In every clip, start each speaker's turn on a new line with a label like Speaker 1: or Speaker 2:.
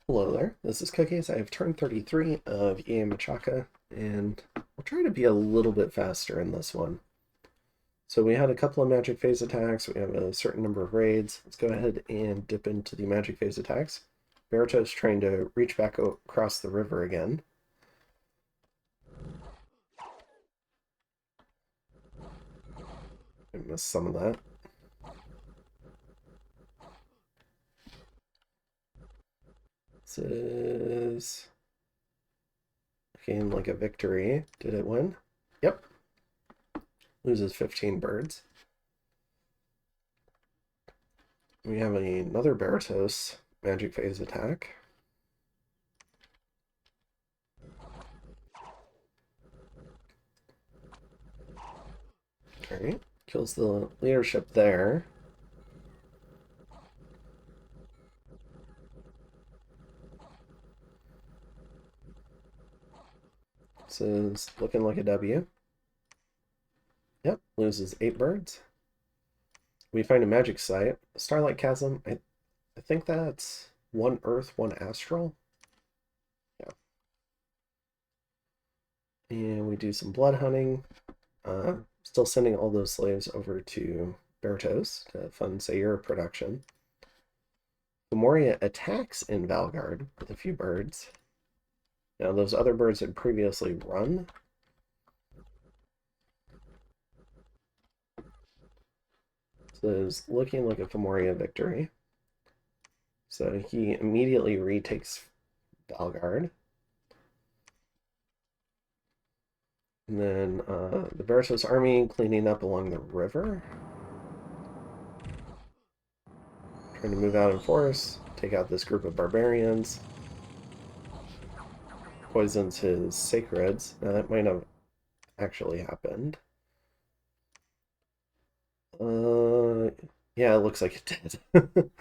Speaker 1: Hello there, this is Cookies. I have turned 33 of EA Machaka, and I'll try to be a little bit faster in this one. So we had a couple of magic phase attacks, we have a certain number of raids. Let's go ahead and dip into the magic phase attacks. Berytos trying to reach back across the river again. I missed some of that. This is looking like a victory. Did it win? Yep. Loses 15 birds. We have another Berytos magic phase attack. Alright, kills the leadership there. This is looking like a W. Yep, loses 8 birds. We find a magic site. Starlight Chasm, I think that's 1 Earth, 1 Astral. Yeah. And we do some blood hunting. Still sending all those slaves over to Berytos to fund Sayur production. Moria attacks in Valgard with a few birds. Now those other birds had previously run. So it was looking like a Femoria victory. So he immediately retakes Valgard. And then the Berytos army cleaning up along the river. Trying to move out in force, take out this group of barbarians. Poisons his sacreds. Now that might have actually happened. Yeah, it looks like it did.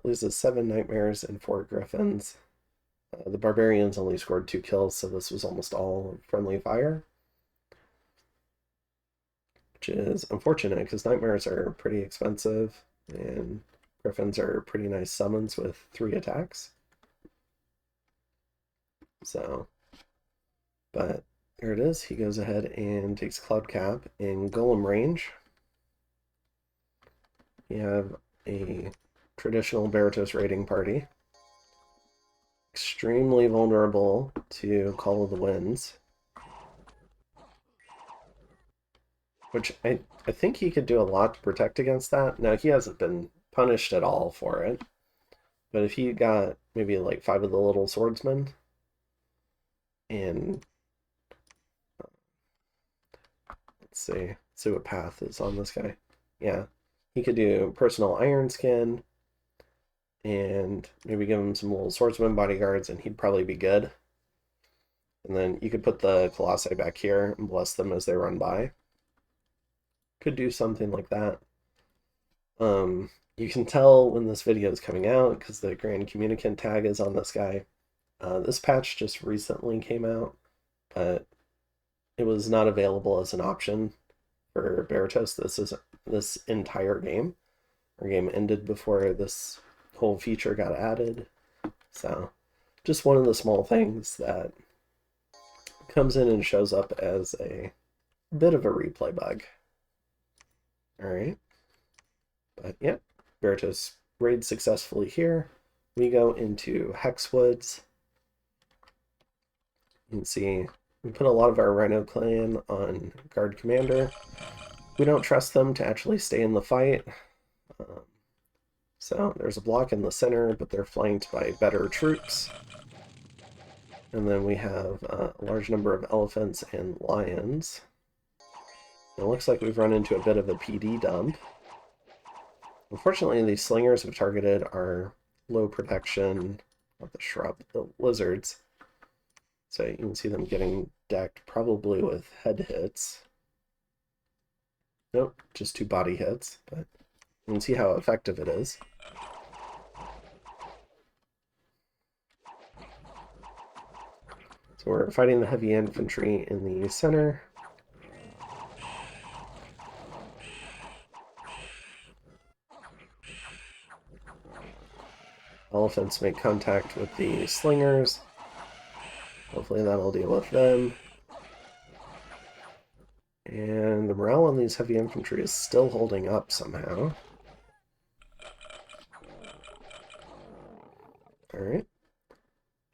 Speaker 1: Loses 7 nightmares and 4 griffins. The barbarians only scored 2 kills, so this was almost all friendly fire. Which is unfortunate, because nightmares are pretty expensive, and griffins are pretty nice summons with 3 attacks. So, but there it is. He goes ahead and takes Cloud Cap in Golem range. You have a traditional Berytos raiding party. Extremely vulnerable to Call of the Winds. Which I think he could do a lot to protect against that. Now, he hasn't been punished at all for it. But if he got maybe like 5 of the little swordsmen, and let's see what path is on this guy. Yeah, he could do personal iron skin, and maybe give him some little swordsman bodyguards, and he'd probably be good. And then you could put the Colossi back here and bless them as they run by. Could do something like that. You can tell when this video is coming out because the Grand Communicant tag is on this guy. This patch just recently came out, but it was not available as an option for Berytos this entire game. Our game ended before this whole feature got added. So just one of the small things that comes in and shows up as a bit of a replay bug. Alright. But yeah, Berytos raids successfully here. We go into Hexwoods. You can see we put a lot of our Rhino clan on Guard Commander. We don't trust them to actually stay in the fight. So there's a block in the center, but they're flanked by better troops. And then we have a large number of elephants and lions. It looks like we've run into a bit of a PD dump. Unfortunately, these slingers have targeted our low protection, not the shrub, the lizards. So you can see them getting decked probably with head hits. Nope, just 2 body hits, but you can see how effective it is. So we're fighting the heavy infantry in the center. elephants make contact with the slingers. Hopefully that'll deal with them. And the morale on these heavy infantry is still holding up somehow. Alright.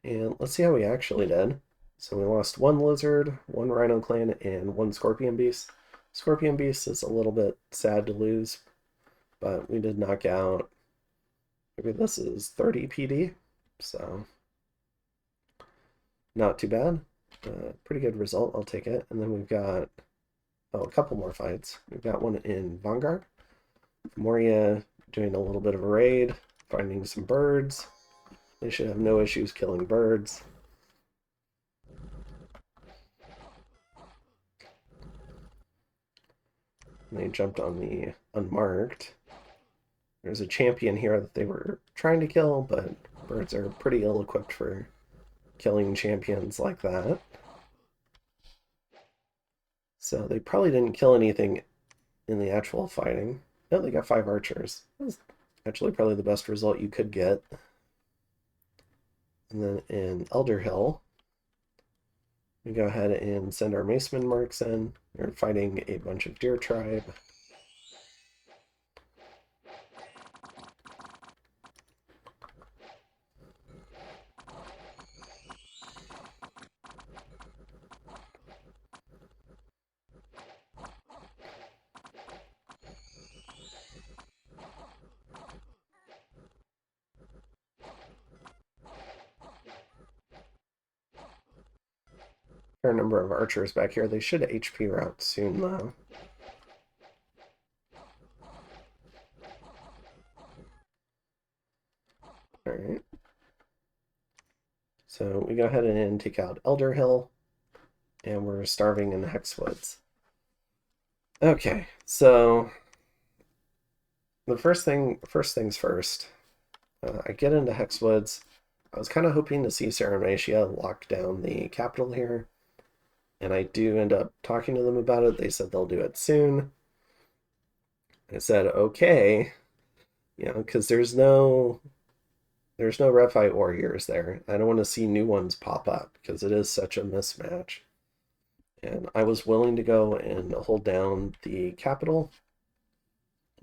Speaker 1: And let's see how we actually did. So we lost one lizard, one rhino clan, and one scorpion beast. Scorpion beast is a little bit sad to lose, but we did knock out, maybe this is 30 PD, so not too bad. Pretty good result, I'll take it. And then we've got, oh, a couple more fights. We've got one in Vanguard. Moria doing a little bit of a raid, finding some birds. They should have no issues killing birds. And they jumped on the unmarked. There's a champion here that they were trying to kill, but birds are pretty ill-equipped for killing champions like that. So they probably didn't kill anything in the actual fighting. No, they got 5 archers. That's actually probably the best result you could get. And then in Elder Hill, we go ahead and send our Maceman marks in. We're fighting a bunch of deer tribe. Fair number of archers back here. They should HP route soon, though. Alright. So we go ahead and take out Elder Hill, and we're starving in the Hexwoods. Okay, so the first things first. I get into Hexwoods. I was kind of hoping to see Saramatia lock down the capital here, and I do end up talking to them about it. They said they'll do it soon. I said, okay, you know, because there's no red fight warriors there. I don't want to see new ones pop up because it is such a mismatch. And I was willing to go and hold down the capital,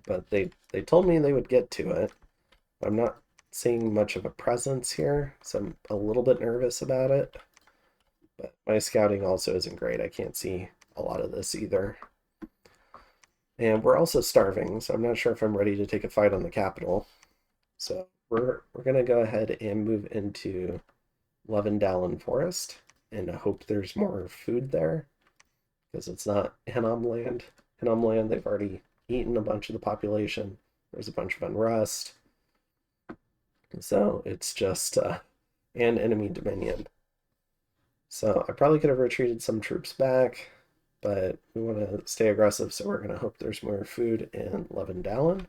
Speaker 1: but they told me they would get to it. I'm not seeing much of a presence here, so I'm a little bit nervous about it. But my scouting also isn't great. I can't see a lot of this either. And we're also starving, so I'm not sure if I'm ready to take a fight on the capital. So we're going to go ahead and move into Levendalen Forest and hope there's more food there, because it's not Hinnom land. Hinnom land, they've already eaten a bunch of the population. There's a bunch of unrest. So it's just an enemy dominion. So I probably could have retreated some troops back, but we want to stay aggressive, so we're going to hope there's more food in Levendalen.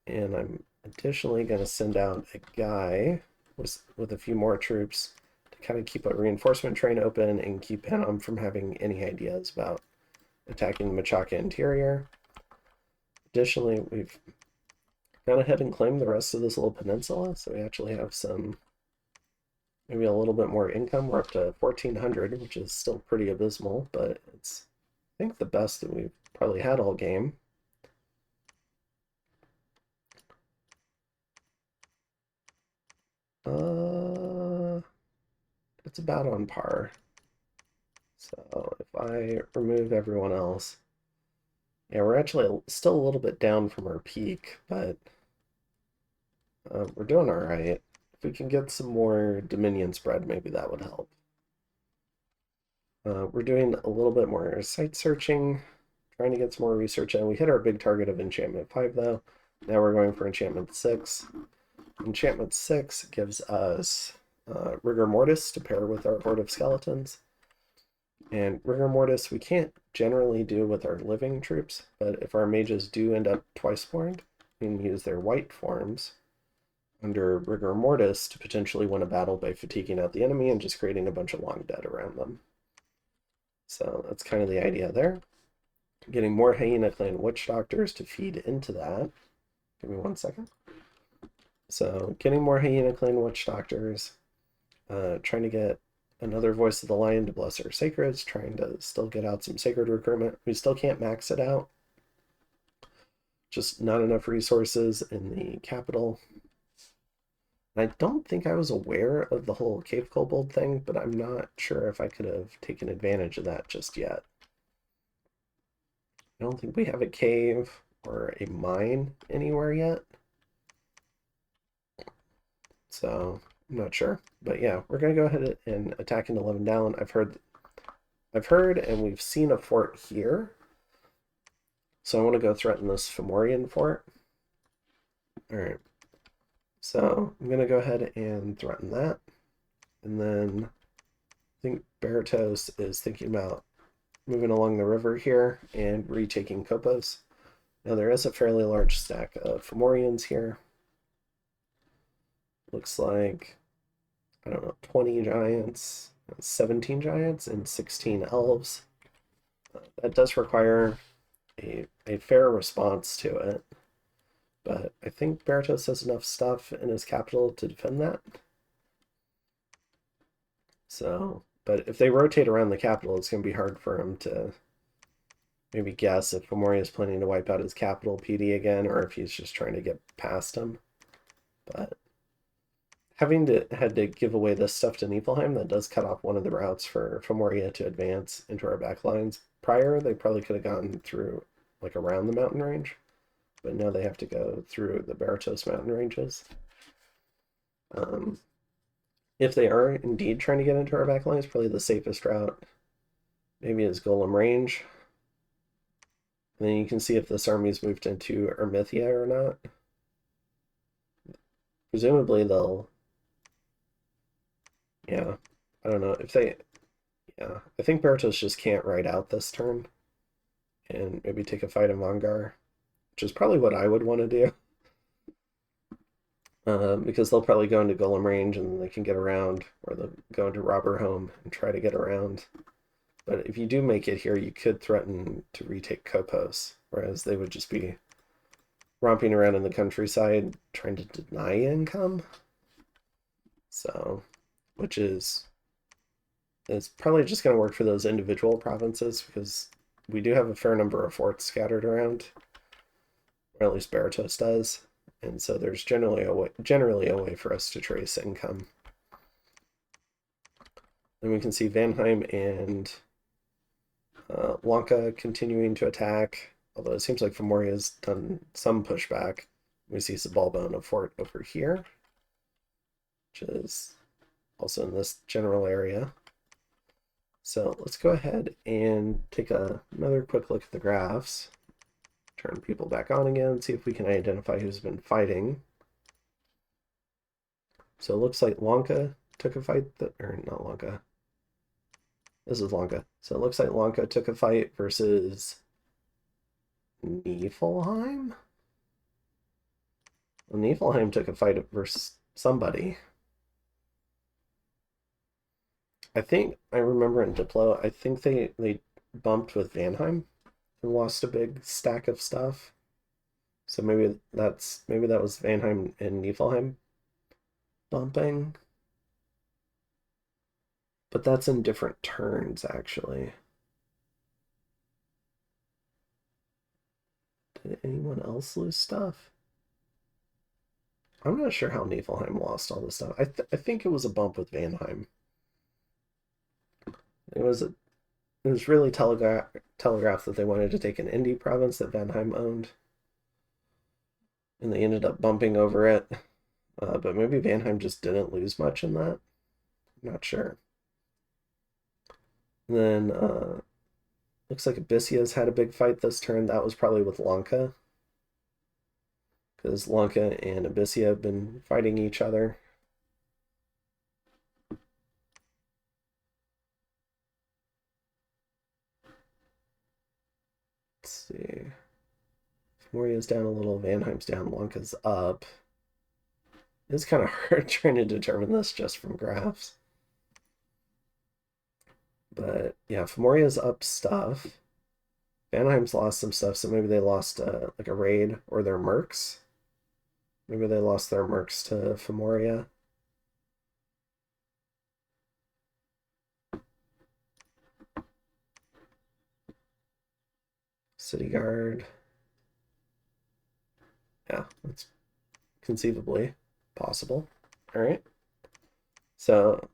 Speaker 1: And I'm additionally going to send out a guy with a few more troops to kind of keep a reinforcement train open and keep Hinnom from having any ideas about attacking the Machaka interior. Additionally, we've gone ahead and claimed the rest of this little peninsula, so we actually have some, maybe a little bit more income. We're up to 1,400, which is still pretty abysmal, but it's, I think, the best that we've probably had all game. It's about on par. So if I remove everyone else, yeah, we're actually still a little bit down from our peak, but we're doing all right. If we can get some more Dominion spread, maybe that would help. We're doing a little bit more site searching, trying to get some more research in. We hit our big target of Enchantment 5, though. Now we're going for Enchantment 6. Enchantment 6 gives us Rigor Mortis to pair with our Horde of Skeletons. And Rigor Mortis we can't generally do with our living troops, but if our mages do end up twice formed, we can use their white forms under Rigor Mortis to potentially win a battle by fatiguing out the enemy and just creating a bunch of long dead around them. So that's kind of the idea there. Getting more Hyena Clan Witch Doctors to feed into that. Give me 1 second. So getting more Hyena Clan Witch Doctors, trying to get another Voice of the Lion to bless our sacreds, trying to still get out some sacred recruitment. We still can't max it out. Just not enough resources in the capital. I don't think I was aware of the whole Cave Kobold thing, but I'm not sure if I could have taken advantage of that just yet. I don't think we have a cave or a mine anywhere yet. So I'm not sure. But yeah, we're gonna go ahead and attack into 11 down. I've heard and we've seen a fort here. So I want to go threaten this Fomorian fort. Alright. So I'm gonna go ahead and threaten that. And then I think Berytos is thinking about moving along the river here and retaking Kopos. Now there is a fairly large stack of Fomorians here. Looks like, I don't know, 20 giants, 17 giants, and 16 elves. That does require a fair response to it. But I think Berytos has enough stuff in his capital to defend that. So, but if they rotate around the capital, it's going to be hard for him to maybe guess if Fomori is planning to wipe out his capital PD again, or if he's just trying to get past him. But having had to give away this stuff to Niflheim, that does cut off one of the routes for Fomoria to advance into our back lines. Prior, they probably could have gone through, like, around the mountain range, but now they have to go through the Berytos mountain ranges. If they are indeed trying to get into our back lines, probably the safest route maybe is Golem range. And then you can see if this army's moved into Ermithia or not. Presumably they'll, yeah, I don't know if they, yeah, I think Berytos just can't ride out this turn and maybe take a fight in Vongar, which is probably what I would want to do. Because they'll probably go into Golem range and they can get around, or they'll go into Robber Home and try to get around. But if you do make it here, you could threaten to retake Kopos, whereas they would just be romping around in the countryside trying to deny income. So, which is probably just going to work for those individual provinces because we do have a fair number of forts scattered around, or at least Berytos does. And so there's generally a way for us to trace income. Then we can see Vanheim and Lanka continuing to attack, although it seems like Fomoria's done some pushback. We see Sabalba in a fort over here, which is also in this general area. So let's go ahead and take another quick look at the graphs. Turn people back on again, see if we can identify who's been fighting. So it looks like Lanka took a fight, or not Lanka. This is Lanka. So it looks like Lanka took a fight versus Niflheim? Well, Niflheim took a fight versus somebody. I think I remember in Diplo, I think they bumped with Vanheim and lost a big stack of stuff. So maybe that was Vanheim and Niflheim bumping. But that's in different turns, actually. Did anyone else lose stuff? I'm not sure how Niflheim lost all this stuff. I think it was a bump with Vanheim. It was really telegraphed that they wanted to take an indie province that Vanheim owned, and they ended up bumping over it. But maybe Vanheim just didn't lose much in that. I'm not sure. And then looks like Abyssia's had a big fight this turn. That was probably with Lanka, because Lanka and Abyssia have been fighting each other. Let's see. Moria's down a little, Vanheim's down, Lanka's up. It's kind of hard trying to determine this just from graphs. But yeah, Fomoria's up stuff. Vanheim's lost some stuff, so maybe they lost like a raid or their mercs. Maybe they lost their mercs to Femoria. City Guard. Yeah, that's conceivably possible. All right. So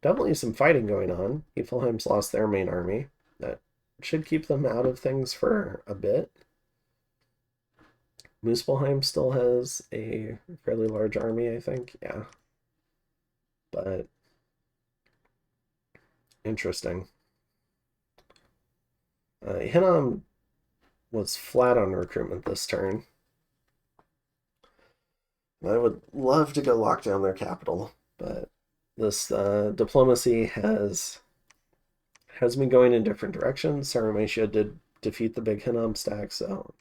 Speaker 1: definitely some fighting going on. Niflheim's lost their main army. That should keep them out of things for a bit. Muspelheim still has a fairly large army, I think. Yeah. But interesting. Hinnom was flat on recruitment this turn. I would love to go lock down their capital, but this diplomacy has me going in different directions. Saramatia did defeat the big Hinnom stack, so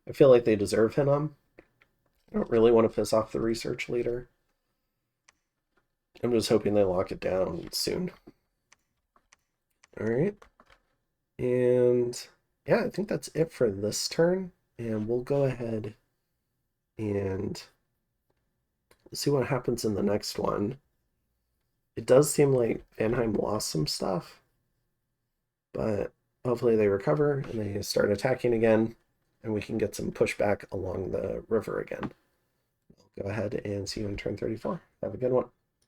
Speaker 1: I feel like they deserve Hinnom. I don't really want to piss off the research leader. I'm just hoping they lock it down soon. All right. And yeah, I think that's it for this turn. And we'll go ahead and see what happens in the next one. It does seem like Vanheim lost some stuff, but hopefully they recover and they start attacking again, and we can get some pushback along the river again. I'll go ahead and see you in turn 34. Have a good one.